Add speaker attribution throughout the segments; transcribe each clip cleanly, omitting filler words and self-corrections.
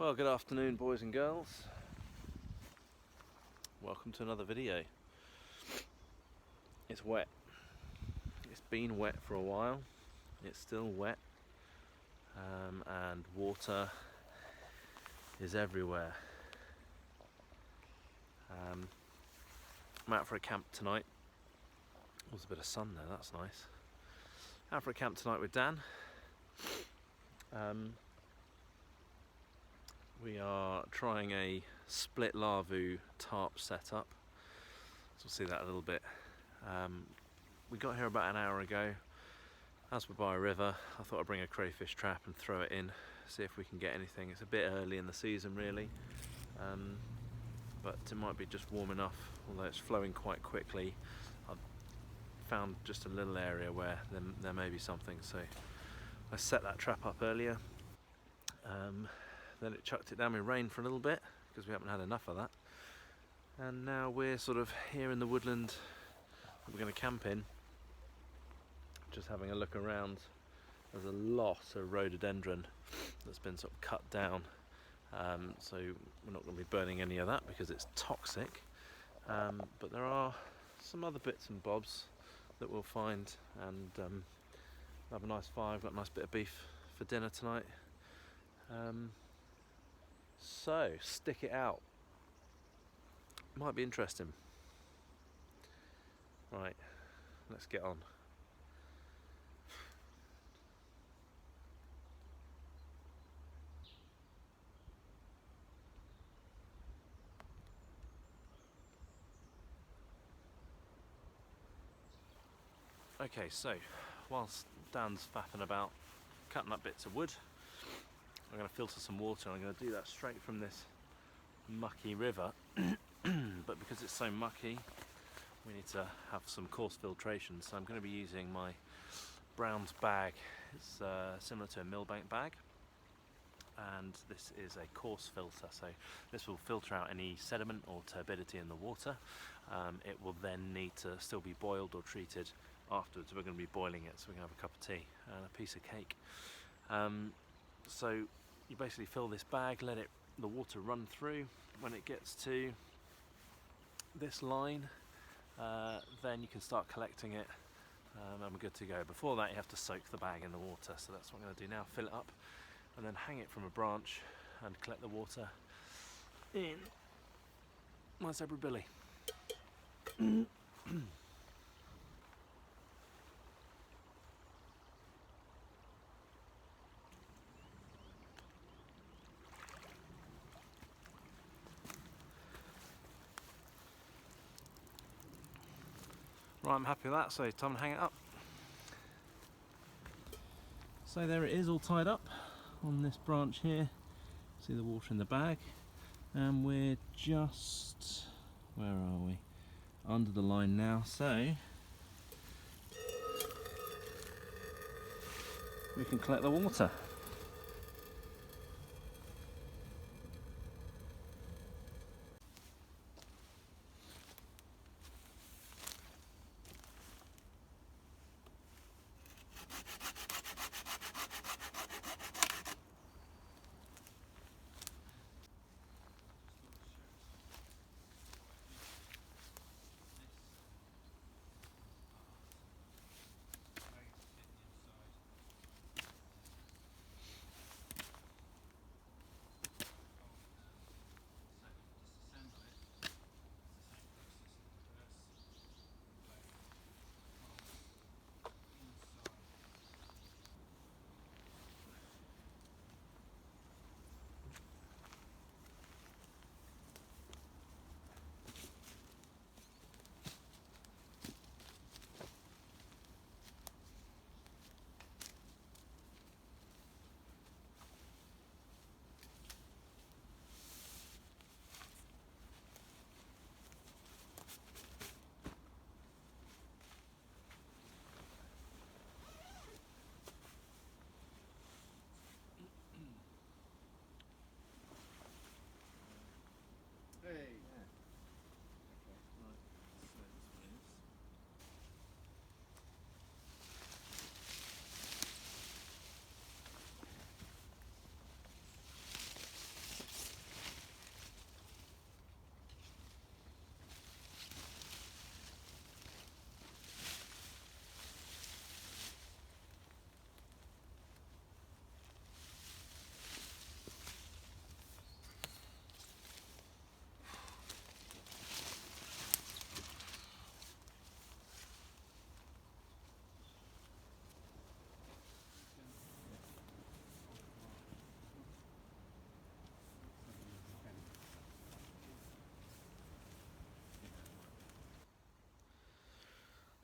Speaker 1: Well, good afternoon, boys and girls. Welcome to another video. It's wet. It's been wet for a while. It's still wet, and water is everywhere. I'm out for a camp tonight. There's a bit of sun there, that's nice. Out for a camp tonight with Dan. We are trying a split Lavvu tarp setup, so we'll see that a little bit. We got here about an hour ago. As we're by a river, I thought I'd bring a crayfish trap and throw it in, see if we can get anything. It's a bit early in the season really, but it might be just warm enough, although it's flowing quite quickly. I've found just a little area where there may be something, so I set that trap up earlier. Then it chucked it down with rain for a little bit because we haven't had enough of that, and now we're sort of here in the woodland that we're going to camp in, just having a look around. There's a lot of rhododendron that's been sort of cut down, so we're not going to be burning any of that because it's toxic, but there are some other bits and bobs that we'll find, and we'll have a nice fire. We've got a nice bit of beef for dinner tonight. So stick it out, might be interesting. Right, let's get on. Okay, so whilst Dan's faffing about cutting up bits of wood, I'm going to filter some water. I'm going to do that straight from this mucky river, but because it's so mucky we need to have some coarse filtration, so I'm going to be using my Brown's bag. It's similar to a Millbank bag, and this is a coarse filter, so this will filter out any sediment or turbidity in the water. It will then need to still be boiled or treated afterwards. We're going to be boiling it so we can have a cup of tea and a piece of cake. So you basically fill this bag, let the water run through. When it gets to this line, then you can start collecting it, and we're good to go. Before that you have to soak the bag in the water, so that's what I'm going to do now. Fill it up and then hang it from a branch and collect the water in my zebra billy. Right, I'm happy with that, so time to hang it up. So there it is, all tied up on this branch here. See the water in the bag, and we're just, where are we? Under the line now, so we can collect the water.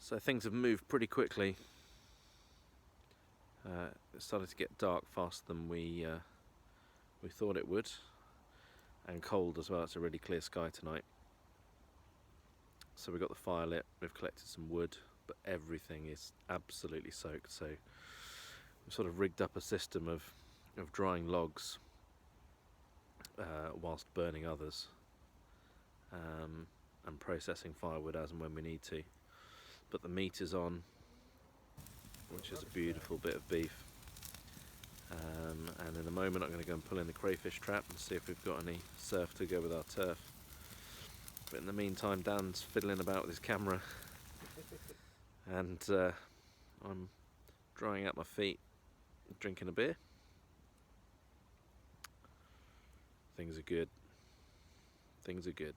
Speaker 1: So things have moved pretty quickly. It started to get dark faster than we thought it would, and cold as well. It's a really clear sky tonight. So we've got the fire lit, we've collected some wood, but everything is absolutely soaked. So we've sort of rigged up a system of drying logs whilst burning others, and processing firewood as and when we need to. But the meat is on, which is a beautiful bit of beef. And in a moment I'm going to go and pull in the crayfish trap and see if we've got any surf to go with our turf. But in the meantime, Dan's fiddling about with his camera, and I'm drying out my feet, drinking a beer. Things are good. Things are good.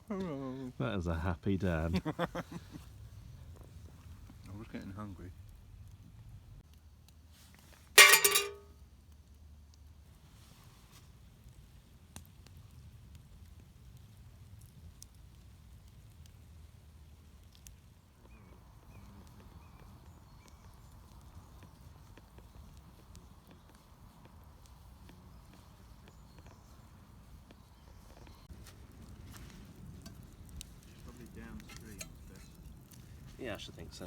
Speaker 2: Hello.
Speaker 1: That is a happy Dan.
Speaker 2: I was getting hungry.
Speaker 1: Probably downstream. Yeah, I should think so.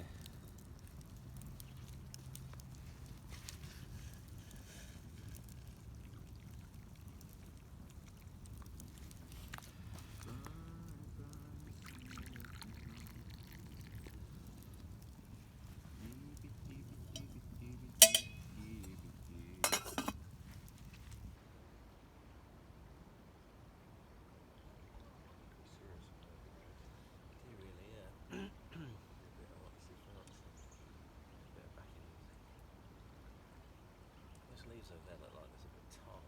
Speaker 1: Leaves over there look like there's a bit of tar.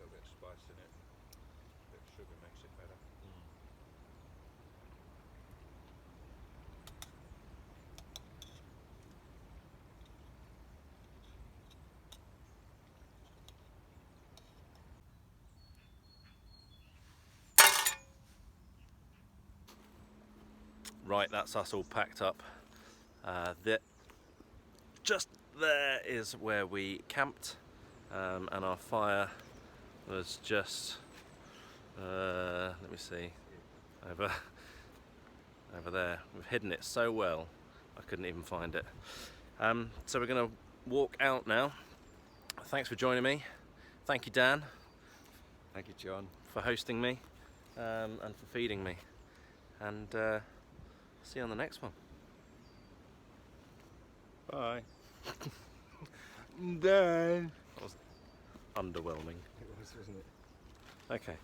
Speaker 2: Got a bit of spice in it. A bit of sugar makes it better.
Speaker 1: Right, that's us all packed up. Just there is where we camped, and our fire was just, let me see, over there. We've hidden it so well, I couldn't even find it. So we're going to walk out now. Thanks for joining me. Thank you, Dan.
Speaker 2: Thank you, John.
Speaker 1: For hosting me, and for feeding me. And see you on the next one.
Speaker 2: Bye. Dan.
Speaker 1: That was underwhelming.
Speaker 2: It was, wasn't it?
Speaker 1: Okay.